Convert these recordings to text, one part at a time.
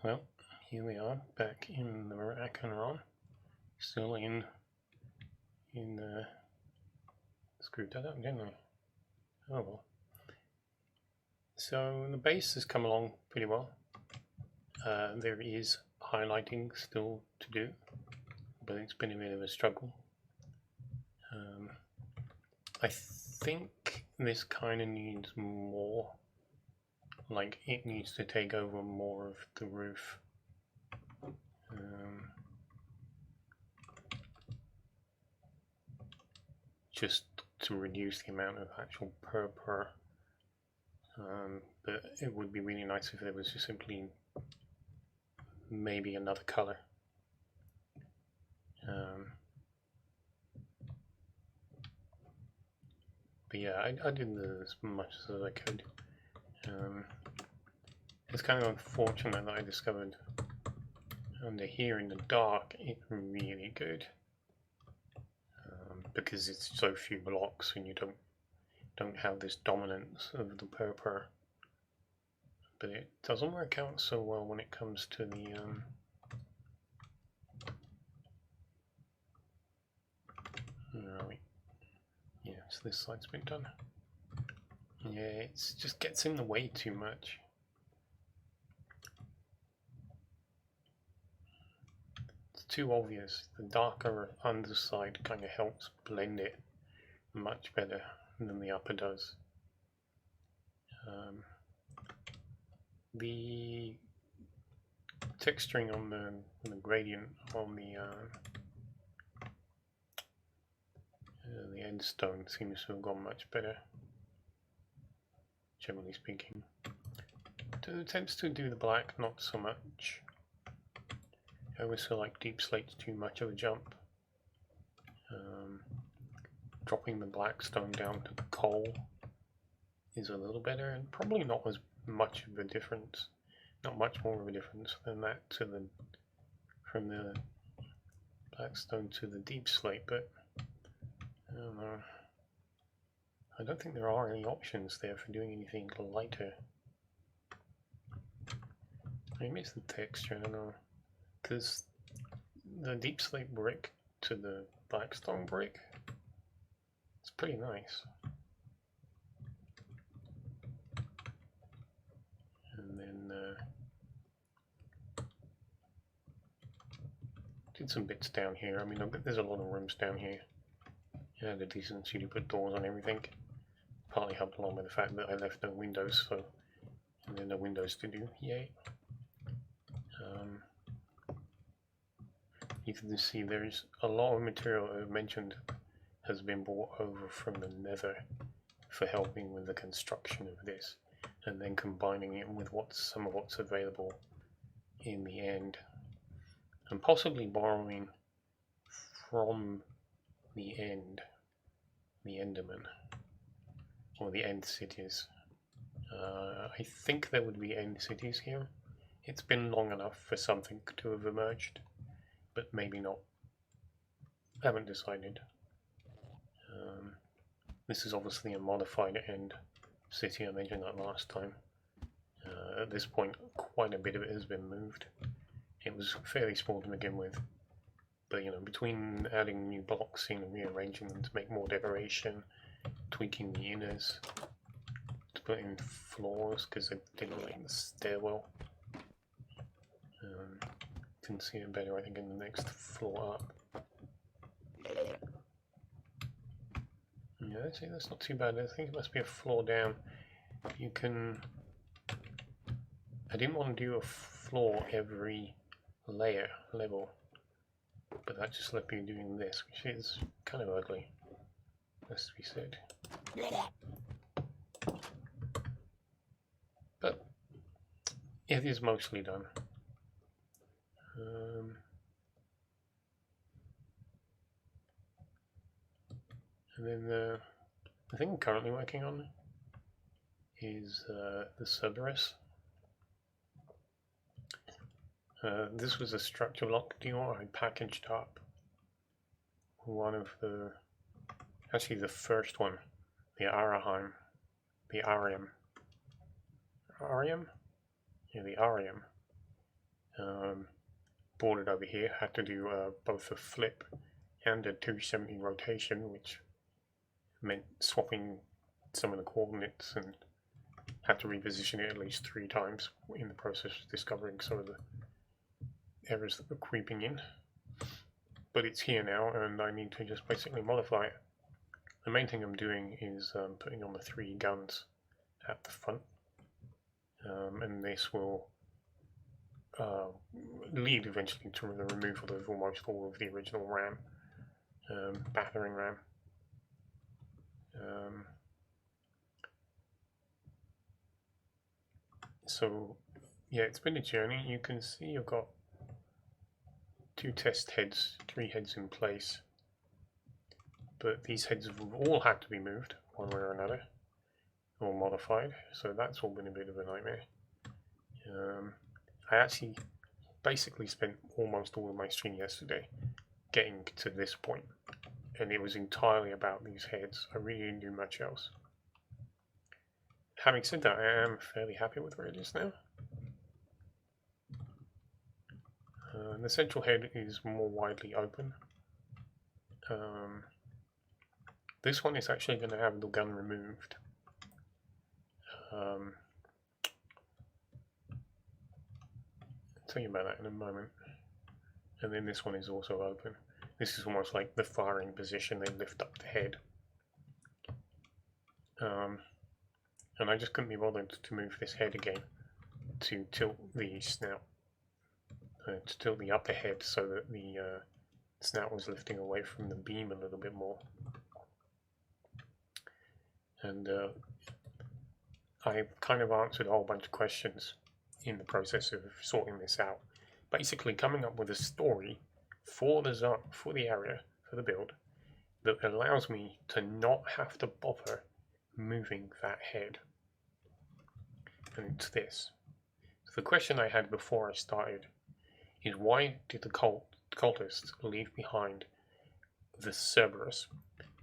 Well, here we are back in the Brakenrahm, still in screwed that up, didn't I? Oh well. So the base has come along pretty well. There is highlighting still to do, but it's been a bit of a struggle. I think this kind of needs more, like it needs to take over more of the roof. Just to reduce the amount of actual purpur. But it would be really nice if there was just simply maybe another color. But yeah, I did as much as I could. It's kind of unfortunate that I discovered under here in the dark it's really good, because it's so few blocks and you don't have this dominance of the purpur. But it doesn't work out so well when it comes to the right. Yeah, so this side's been done. Yeah, it just gets in the way too much. It's too obvious. The darker underside kind of helps blend it much better than the upper does. The texturing on the gradient on the end stone seems to have gone much better, generally speaking. The attempts to do the black, not so much. I always feel like deep slate's too much of a jump. Dropping the black stone down to the coal is a little better, and probably not as much of a difference, not much more of a difference than that to the from the black stone to the deep slate, but I don't know. I don't think there are any options there for doing anything lighter. Maybe it's the texture, I don't know, because the deep slate brick to the black stone brick, it's pretty nice. And then did some bits down here. I mean, there's a lot of rooms down here. Yeah, the decency to put doors on everything. Partly helped along by the fact that I left no windows, so and then no windows to do. Yay. You can see there's a lot of material I've mentioned has been brought over from the Nether for helping with the construction of this, and then combining it with some of what's available in the end, and possibly borrowing from the end, the Enderman, or the end cities. I think there would be end cities here. It's been long enough for something to have emerged, but maybe not. I haven't decided. This is obviously a modified end city. I mentioned that last time. At this point, quite a bit of it has been moved. It was fairly small to begin with, but you know, between adding new blocks and rearranging them to make more decoration, tweaking the inners, to put in floors because I didn't like the stairwell. Can see it better, I think, in the next floor up. Yeah, see, that's not too bad. I think it must be a floor down. You can. I didn't want to do a floor every level, but that just let me doing this, which is kind of ugly, has to be said. But it is mostly done. And then the thing I'm currently working on is the Cerberus. This was a structure block deal I packaged up. One of actually the first one, the Arium. Yeah, the Arium. brought it over here. Had to do both a flip and a 270 rotation, which meant swapping some of the coordinates, and had to reposition it at least 3 times in the process of discovering some of the errors that were creeping in. But it's here now, and I need to just basically modify it. The main thing I'm doing is putting on the 3 guns at the front, and this will lead eventually to the removal of almost all of the original RAM, battering RAM. So yeah, it's been a journey. You can see I've got 2 test heads, 3 heads in place, but these heads have all had to be moved one way or another, or modified, so that's all been a bit of a nightmare. I actually basically spent almost all of my stream yesterday getting to this point, and it was entirely about these heads. I really didn't do much else. Having said that, I am fairly happy with where it is now. The central head is more widely open. This one is actually going to have the gun removed. I'll tell you about that in a moment. And then this one is also open. This is almost like the firing position. They lift up the head. And I just couldn't be bothered to move this head again to tilt the snout, to tilt the upper head so that the snout was lifting away from the beam a little bit more. And I kind of answered a whole bunch of questions in the process of sorting this out. Basically coming up with a story for the zone, for the area, for the build, that allows me to not have to bother moving that head. And it's this. So the question I had before I started is, why did the cultists leave behind the Cerberus?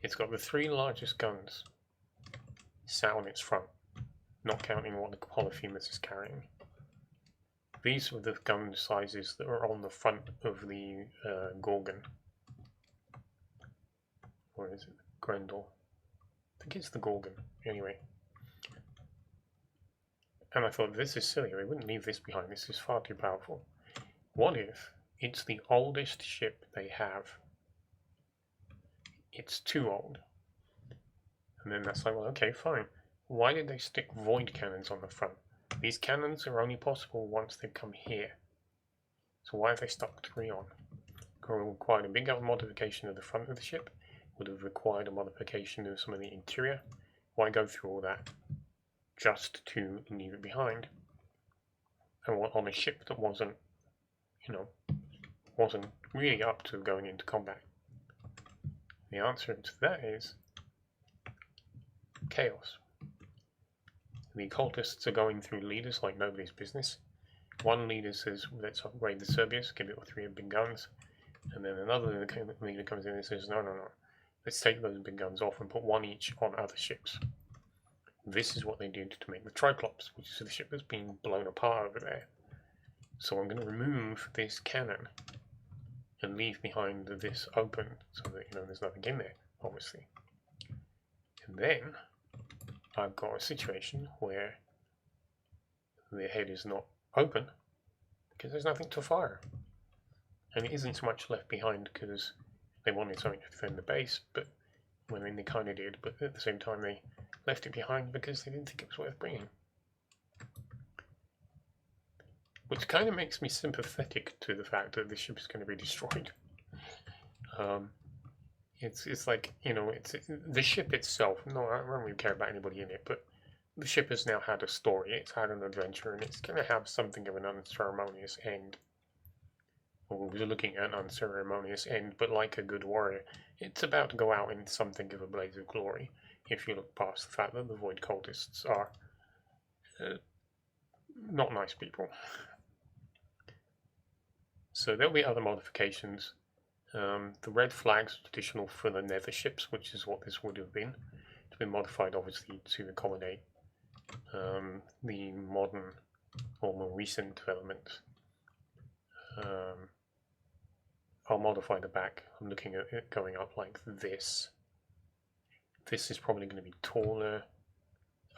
It's got the 3 largest guns sat on its front, not counting what the Polyphemus is carrying. These are the gun sizes that are on the front of the Gorgon. Or is it Grendel? I think it's the Gorgon. Anyway. And I thought, this is silly. They wouldn't leave this behind. This is far too powerful. What if it's the oldest ship they have? It's too old. And then that's like, well, okay, fine. Why did they stick void cannons on the front? These cannons are only possible once they come here. So why have they stuck 3 on? It would have required a big modification of the front of the ship. Would have required a modification of some of the interior. Why go through all that just to leave it behind? And on a ship that wasn't, wasn't really up to going into combat. The answer to that is chaos. The cultists are going through leaders like nobody's business. One leader says, let's upgrade the Cerberus, give it 3 big guns. And then another leader comes in and says, no, let's take those big guns off and put 1 each on other ships. This is what they did to make the Triclops, which is the ship that's being blown apart over there. So I'm going to remove this cannon and leave behind this open so that there's nothing in there, obviously. And then I've got a situation where the head is not open because there's nothing to fire. And it isn't so much left behind because they wanted something to defend the base, but they kind of did, but at the same time they left it behind because they didn't think it was worth bringing. Which kind of makes me sympathetic to the fact that the ship is going to be destroyed. It's like, it's the ship itself. No, I don't really care about anybody in it, but the ship has now had a story. It's had an adventure, and it's going to have something of an unceremonious end. Well, we're looking at an unceremonious end, but like a good warrior, it's about to go out in something of a blaze of glory. If you look past the fact that the Void Cultists are not nice people. So there'll be other modifications. The red flag's traditional for the nether ships, which is what this would have been. It's been modified, obviously, to accommodate the modern or more recent developments. I'll modify the back. I'm looking at it going up like this. This is probably going to be taller.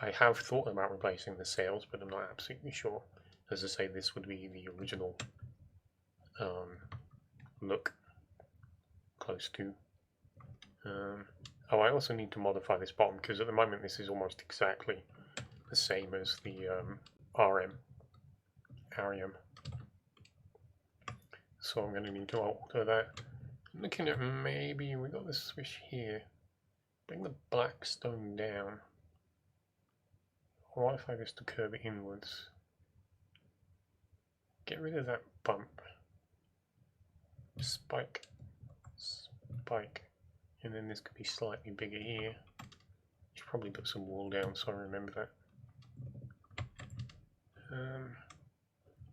I have thought about replacing the sails, but I'm not absolutely sure. As I say, this would be the original look, close to. Oh, I also need to modify this bottom, because at the moment this is almost exactly the same as the Arium. So I'm going to need to alter that. I'm looking at maybe, we got this switch here. Bring the black stone down. Or what if I just to curve it inwards? Get rid of that bump. Spike. Spike. And then this could be slightly bigger here. Should probably put some wall down so I remember that.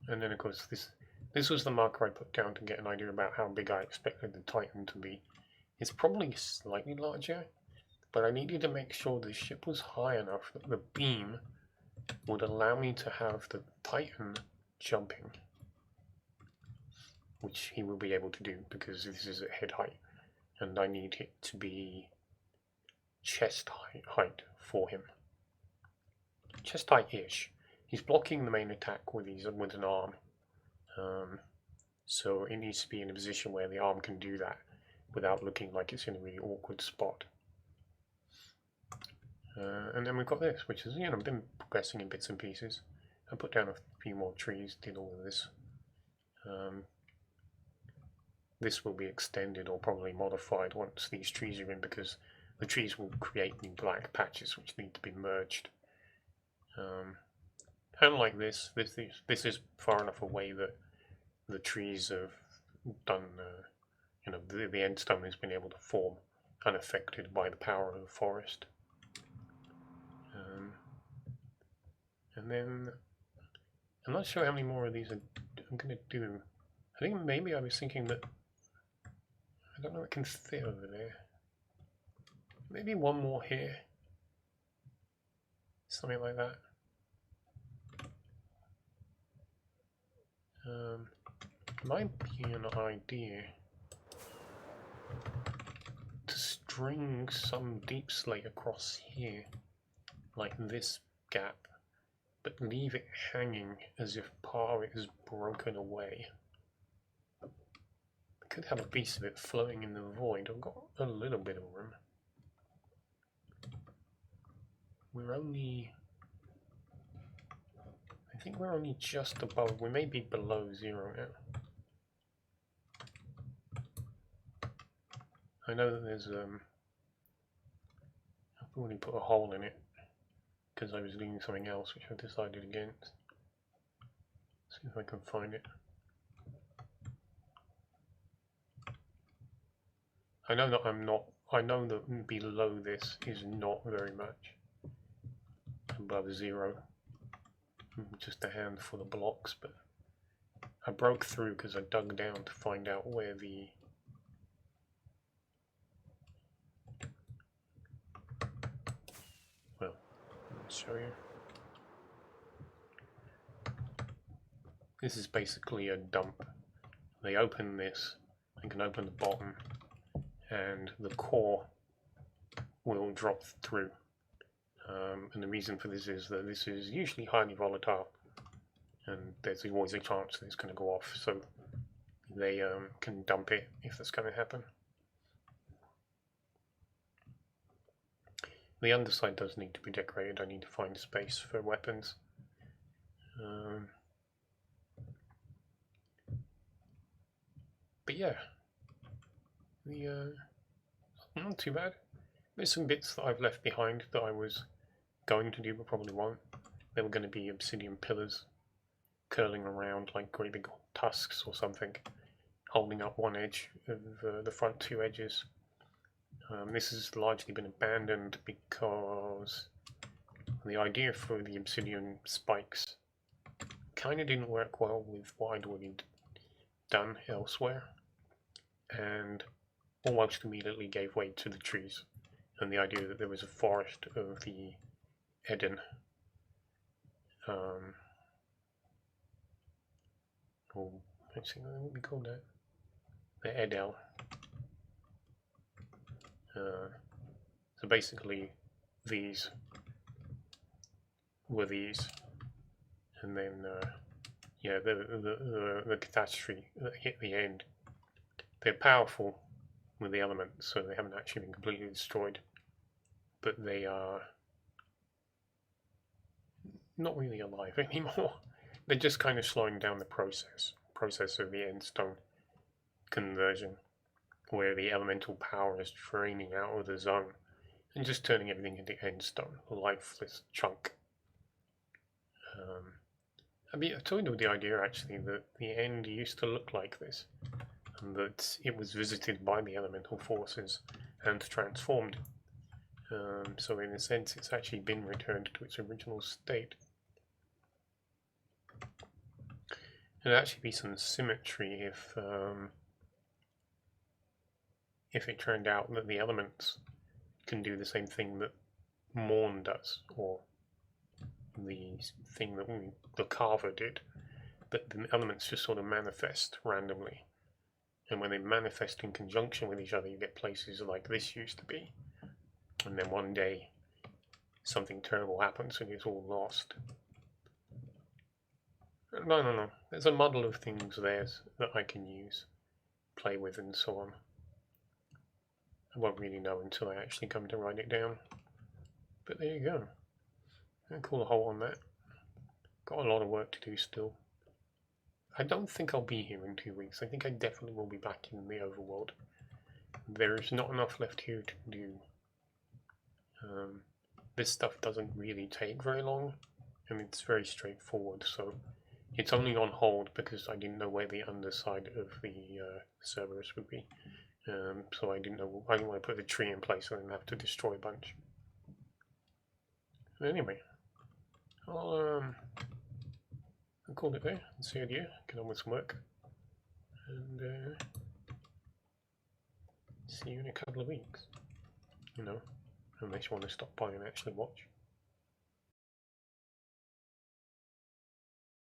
And then of course this was the marker I put down to get an idea about how big I expected the Titan to be. It's probably slightly larger, but I needed to make sure the ship was high enough that the beam would allow me to have the Titan jumping, which he will be able to do because this is at head height, and I need it to be chest height for him. Chest height-ish. He's blocking the main attack with an arm, so it needs to be in a position where the arm can do that without looking like it's in a really awkward spot. And then we've got this, which is, been progressing in bits and pieces. I put down a few more trees, did all of this. This will be extended or probably modified once these trees are in, because the trees will create new black patches which need to be merged. Kind of like this is far enough away that the trees have done, the end stone has been able to form unaffected by the power of the forest. And then, I'm not sure how many more of these I'm going to do. I think maybe I was thinking that, I don't know, it can fit over there. Maybe one more here. Something like that. Might be an idea to string some deep slate across here, like this gap, but leave it hanging as if part of it is broken away. I could have a piece of it floating in the void. I've got a little bit of room. I think we're only just above, we may be below 0 now. I know that there's, I've already put a hole in it because I was doing something else which I decided against. See if I can find it. I know that I know that below this is not very much. Above 0. Just a handful of blocks, but I broke through because I dug down to find out where the I'll show you. This is basically a dump. They open this, they can open the bottom, and the core will drop through. And the reason for this is that this is usually highly volatile, and there's always a chance that it's going to go off, so they can dump it if that's going to happen. The underside does need to be decorated. I need to find space for weapons. But yeah, not too bad. There's some bits that I've left behind that I was going to do but probably won't. There were going to be obsidian pillars curling around like great big tusks or something, holding up one edge of the front two edges. This has largely been abandoned because the idea for the obsidian spikes kind of didn't work well with what I'd already done elsewhere, and almost immediately gave way to the trees and the idea that there was a forest of the Eden, or actually, what would we call that? The edel. So basically, these were these, and then yeah, the catastrophe that hit the end. They're powerful with the elements, so they haven't actually been completely destroyed, but they are not really alive anymore. They're just kind of slowing down the process of the end stone conversion, where the elemental power is draining out of the zone and just turning everything into end stone, a lifeless chunk. I told you the idea actually that the end used to look like this, and that it was visited by the elemental forces and transformed. So in a sense, it's actually been returned to its original state. There'd actually be some symmetry if it turned out that the elements can do the same thing that Morn does, or the thing that the Carver did, but the elements just sort of manifest randomly. And when they manifest in conjunction with each other, you get places like this used to be. And then one day, something terrible happens and it's all lost. No. There's a muddle of things there that I can use, play with, and so on. I won't really know until I actually come to write it down. But there you go. I'll call a hole on that. Got a lot of work to do still. I don't think I'll be here in 2 weeks. I think I definitely will be back in the overworld. There's not enough left here to do. This stuff doesn't really take very long, and it's very straightforward, so it's only on hold because I didn't know where the underside of the Cerberus would be. So I didn't want to put the tree in place and then have to destroy a bunch. But anyway, I'll call it there and see you. Get on with some work, and see you in a couple of weeks. Unless you want to stop by and actually watch.